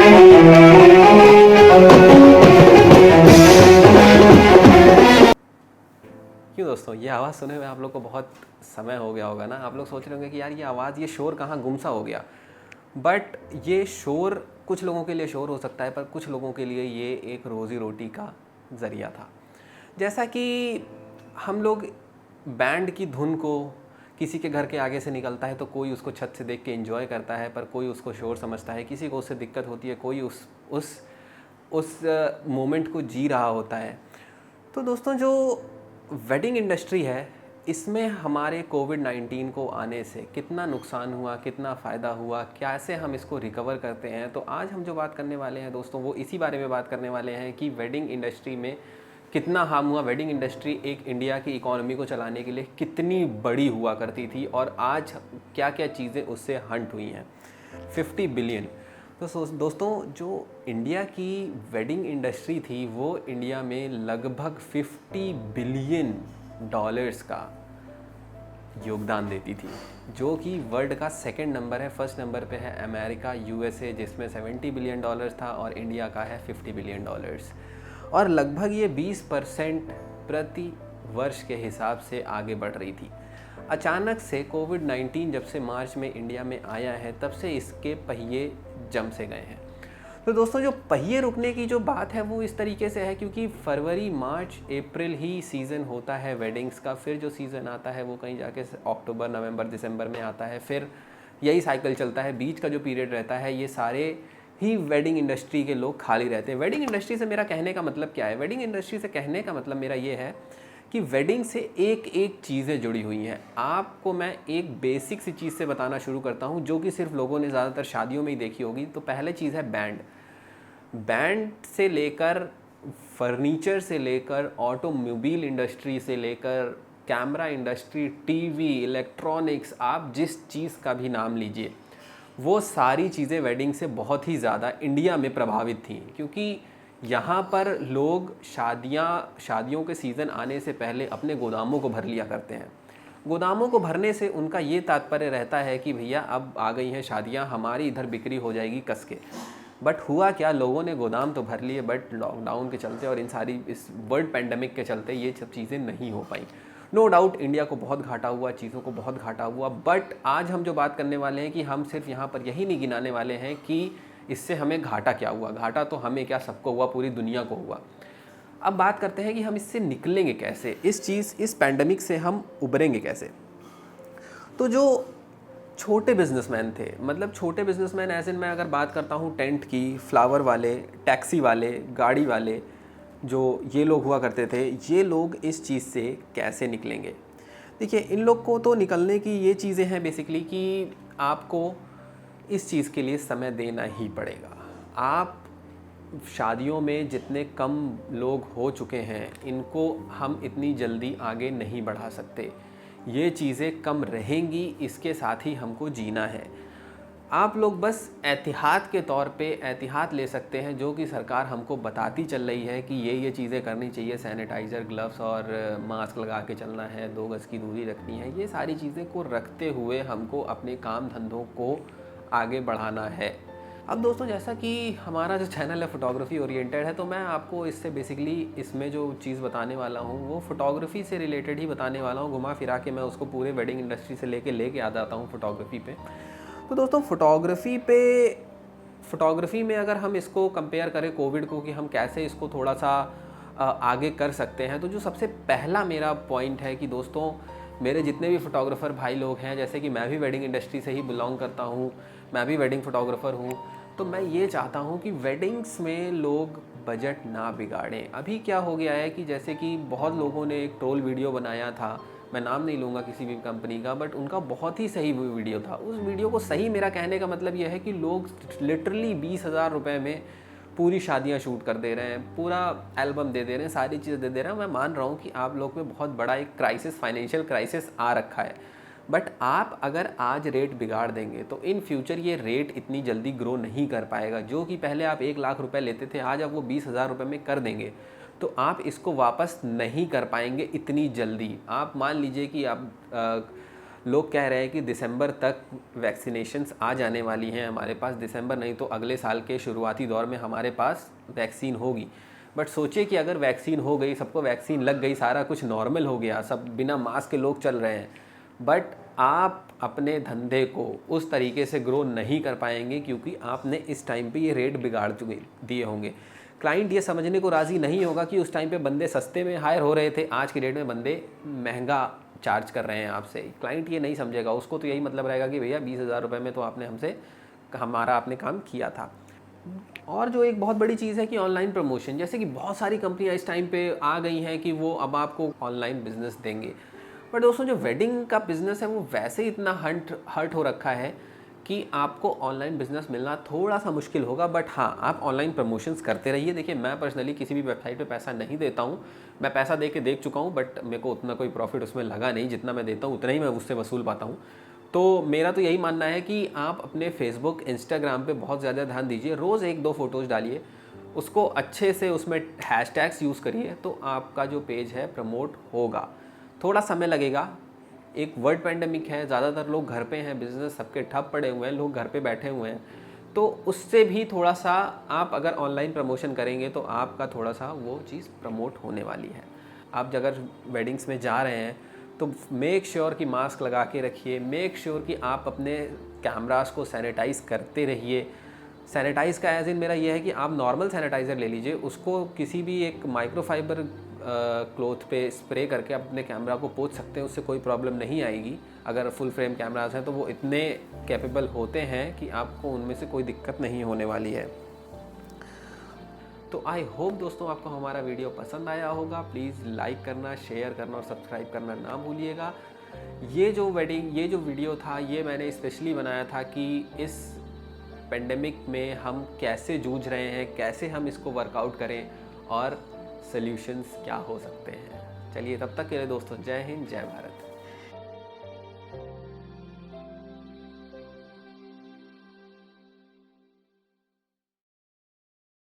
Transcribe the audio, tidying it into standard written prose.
क्यों दोस्तों, ये आवाज़ सुने हुए आप लोग को बहुत समय हो गया होगा ना। आप लोग सोच रहे होंगे कि यार ये आवाज़, ये शोर कहाँ गुम सा हो गया। बट ये शोर कुछ लोगों के लिए शोर हो सकता है, पर कुछ लोगों के लिए ये एक रोज़ी रोटी का ज़रिया था। जैसा कि हम लोग बैंड की धुन को किसी के घर के आगे से निकलता है तो कोई उसको छत से देख के एंजॉय करता है, पर कोई उसको शोर समझता है, किसी को उससे दिक्कत होती है, कोई उस मोमेंट को जी रहा होता है। तो दोस्तों, जो वेडिंग इंडस्ट्री है, इसमें हमारे कोविड-19 को आने से कितना नुकसान हुआ, कितना फ़ायदा हुआ, कैसे हम इसको रिकवर करते हैं, तो आज हम जो बात करने वाले हैं दोस्तों, वो इसी बारे में बात करने वाले हैं कि वेडिंग इंडस्ट्री में कितना हार्म हुआ। वेडिंग इंडस्ट्री एक इंडिया की इकोनॉमी को चलाने के लिए कितनी बड़ी हुआ करती थी और आज क्या क्या चीज़ें उससे हंट हुई हैं। 50 बिलियन। तो दोस्तों, जो इंडिया की वेडिंग इंडस्ट्री थी वो इंडिया में लगभग 50 बिलियन डॉलर्स का योगदान देती थी, जो कि वर्ल्ड का सेकंड नंबर है। फर्स्ट नंबर पे है अमेरिका, यूएसए, जिसमें 70 बिलियन डॉलर्स था, और इंडिया का है 50 बिलियन डॉलर्स। और लगभग ये 20% प्रति वर्ष के हिसाब से आगे बढ़ रही थी। अचानक से कोविड-19 जब से मार्च में इंडिया में आया है, तब से इसके पहिए जम से गए हैं। तो दोस्तों, जो पहिए रुकने की जो बात है वो इस तरीके से है, क्योंकि फरवरी, मार्च, अप्रैल ही सीज़न होता है वेडिंग्स का। फिर जो सीज़न आता है वो कहीं जाके अक्टूबर, नवंबर, दिसंबर में आता है। फिर यही साइकिल चलता है। बीच का जो पीरियड रहता है, ये सारे ही वेडिंग इंडस्ट्री के लोग खाली रहते हैं। वेडिंग इंडस्ट्री से मेरा कहने का मतलब क्या है? वेडिंग इंडस्ट्री से कहने का मतलब मेरा ये है कि वेडिंग से एक एक चीज़ें जुड़ी हुई हैं। आपको मैं एक बेसिक सी चीज़ से बताना शुरू करता हूँ, जो कि सिर्फ लोगों ने ज़्यादातर शादियों में ही देखी होगी। तो पहले चीज़ है बैंड। बैंड से लेकर फर्नीचर से लेकर ऑटोमोबाइल इंडस्ट्री से लेकर कैमरा इंडस्ट्री, टीवी, इलेक्ट्रॉनिक्स, आप जिस चीज़ का भी नाम लीजिए, वो सारी चीज़ें वेडिंग से बहुत ही ज़्यादा इंडिया में प्रभावित थी। क्योंकि यहाँ पर लोग शादियों के सीज़न आने से पहले अपने गोदामों को भर लिया करते हैं। गोदामों को भरने से उनका ये तात्पर्य रहता है कि भैया अब आ गई हैं शादियाँ, हमारी इधर बिक्री हो जाएगी कस के। बट हुआ क्या, लोगों ने गोदाम तो भर लिए, बट लॉकडाउन के चलते और इस वर्ल्ड पैंडमिक के चलते ये सब चीज़ें नहीं हो पाई। नो डाउट इंडिया को बहुत घाटा हुआ, चीज़ों को बहुत घाटा हुआ। बट आज हम जो बात करने वाले हैं कि हम सिर्फ यहाँ पर यही नहीं गिनाने वाले हैं कि इससे हमें घाटा क्या हुआ। घाटा तो हमें क्या, सबको हुआ, पूरी दुनिया को हुआ। अब बात करते हैं कि हम इससे निकलेंगे कैसे, इस पैंडमिक से हम उभरेंगे कैसे। तो जो छोटे बिजनेसमैन थे, मतलब छोटे बिजनेसमैन एज इन मैं अगर बात करता हूँ टेंट की, फ्लावर वाले, टैक्सी वाले, गाड़ी वाले, जो ये लोग हुआ करते थे, ये लोग इस चीज़ से कैसे निकलेंगे? देखिए, इन लोग को तो निकलने की ये चीज़ें हैं बेसिकली कि आपको इस चीज़ के लिए समय देना ही पड़ेगा। आप शादियों में जितने कम लोग हो चुके हैं, इनको हम इतनी जल्दी आगे नहीं बढ़ा सकते। ये चीज़ें कम रहेंगी, इसके साथ ही हमको जीना है। आप लोग बस एहतियात के तौर पे एहतियात ले सकते हैं, जो कि सरकार हमको बताती चल रही है कि ये चीज़ें करनी चाहिए। सैनिटाइज़र, ग्लव्स और मास्क लगा के चलना है, 2 गज़ की दूरी रखनी है। ये सारी चीज़ें को रखते हुए हमको अपने काम धंधों को आगे बढ़ाना है। अब दोस्तों, जैसा कि हमारा जो चैनल है फ़ोटोग्राफ़ी ओरिएंटेड है, तो मैं आपको इससे बेसिकली इसमें जो चीज़ बताने वाला हूँ वो फ़ोटोग्राफ़ी से रिलेटेड ही बताने वाला हूँ। घुमा फिरा के मैं उसको पूरे वेडिंग इंडस्ट्री से लेके आ जाता हूँ फ़ोटोग्राफ़ी पे। तो दोस्तों, फ़ोटोग्राफ़ी में अगर हम इसको कंपेयर करें कोविड को, कि हम कैसे इसको थोड़ा सा आगे कर सकते हैं, तो जो सबसे पहला मेरा पॉइंट है कि दोस्तों, मेरे जितने भी फ़ोटोग्राफ़र भाई लोग हैं, जैसे कि मैं भी वेडिंग इंडस्ट्री से ही बिलोंग करता हूँ, मैं भी वेडिंग फ़ोटोग्राफ़र हूँ, तो मैं ये चाहता हूँ कि वेडिंग्स में लोग बजट ना बिगाड़ें। अभी क्या हो गया है कि जैसे कि बहुत लोगों ने एक ट्रोल वीडियो बनाया था, मैं नाम नहीं लूँगा किसी भी कंपनी का, बट उनका बहुत ही सही वीडियो था। उस वीडियो को सही, मेरा कहने का मतलब यह है कि लोग लिटरली 20,000 रुपये में पूरी शादियां शूट कर दे रहे हैं, पूरा एल्बम दे दे रहे हैं, सारी चीज़ दे दे रहे हैं। मैं मान रहा हूँ कि आप लोग में बहुत बड़ा एक क्राइसिस, फाइनेंशियल क्राइसिस आ रखा है, बट आप अगर आज रेट बिगाड़ देंगे तो इन फ्यूचर ये रेट इतनी जल्दी ग्रो नहीं कर पाएगा। जो कि पहले आप 1,00,000 रुपये लेते थे, आज आप वो 20,000 रुपये में कर देंगे, तो आप इसको वापस नहीं कर पाएंगे इतनी जल्दी। आप मान लीजिए कि आप लोग कह रहे हैं कि दिसंबर तक वैक्सीनेशंस आ जाने वाली हैं हमारे पास, दिसंबर नहीं तो अगले साल के शुरुआती दौर में हमारे पास वैक्सीन होगी। बट सोचिए कि अगर वैक्सीन हो गई, सबको वैक्सीन लग गई, सारा कुछ नॉर्मल हो गया, सब बिना मास्क के लोग चल रहे हैं, बट आप अपने धंधे को उस तरीके से ग्रो नहीं कर पाएंगे क्योंकि आपने इस टाइम पे ये रेट बिगाड़ चुके दिए होंगे। क्लाइंट ये समझने को राज़ी नहीं होगा कि उस टाइम पे बंदे सस्ते में हायर हो रहे थे, आज की डेट में बंदे महंगा चार्ज कर रहे हैं आपसे। क्लाइंट ये नहीं समझेगा, उसको तो यही मतलब रहेगा कि भैया 20,000 रुपये में तो आपने हमसे आपने काम किया था। और जो एक बहुत बड़ी चीज़ है कि ऑनलाइन प्रमोशन, जैसे कि बहुत सारी कंपनियां इस टाइम पे आ गई हैं कि वो अब आपको ऑनलाइन बिजनेस देंगे। पर दोस्तों जो वेडिंग का बिज़नेस है वो वैसे ही इतना हर्ट हो रखा है कि आपको ऑनलाइन बिज़नेस मिलना थोड़ा सा मुश्किल होगा। बट हाँ, आप ऑनलाइन प्रमोशंस करते रहिए। देखिए, मैं पर्सनली किसी भी वेबसाइट पे पैसा नहीं देता हूँ, मैं पैसा दे के देख चुका हूँ, बट मेरे को उतना कोई प्रॉफिट उसमें लगा नहीं, जितना मैं देता हूँ उतना ही मैं उससे वसूल पाता हूँ। तो मेरा तो यही मानना है कि आप अपने फेसबुक, इंस्टाग्राम पे बहुत ज़्यादा ध्यान दीजिए, रोज़ 1-2 फ़ोटोज़ डालिए, उसको अच्छे से उसमें हैशटैग्स यूज़ करिए, तो आपका जो पेज है प्रमोट होगा। थोड़ा समय लगेगा, एक वर्ल्ड पैंडेमिक है, ज़्यादातर लोग घर पे हैं, बिज़नेस सबके ठप पड़े हुए हैं, लोग घर पे बैठे हुए हैं, तो उससे भी थोड़ा सा आप अगर ऑनलाइन प्रमोशन करेंगे तो आपका थोड़ा सा वो चीज़ प्रमोट होने वाली है। आप अगर वेडिंग्स में जा रहे हैं तो मेक श्योर कि मास्क लगा के रखिए, मेक श्योर कि आप अपने कैमरास को सैनिटाइज़ करते रहिए। सैनिटाइज़ का एज इन मेरा ये है कि आप नॉर्मल सैनिटाइज़र ले लीजिए, उसको किसी भी एक माइक्रोफाइबर क्लॉथ पे स्प्रे करके आप अपने कैमरा को पोंछ सकते हैं, उससे कोई प्रॉब्लम नहीं आएगी। अगर फुल फ्रेम कैमरास हैं तो वो इतने कैपेबल होते हैं कि आपको उनमें से कोई दिक्कत नहीं होने वाली है। तो आई होप दोस्तों आपको हमारा वीडियो पसंद आया होगा। प्लीज़ लाइक करना, शेयर करना और सब्सक्राइब करना ना भूलिएगा। ये जो वीडियो था ये मैंने स्पेशली बनाया था कि इस पेंडेमिक में हम कैसे जूझ रहे हैं, कैसे हम इसको वर्कआउट करें और सॉल्यूशंस क्या हो सकते हैं। चलिए, तब तक के लिए दोस्तों, जय हिंद, जय भारत।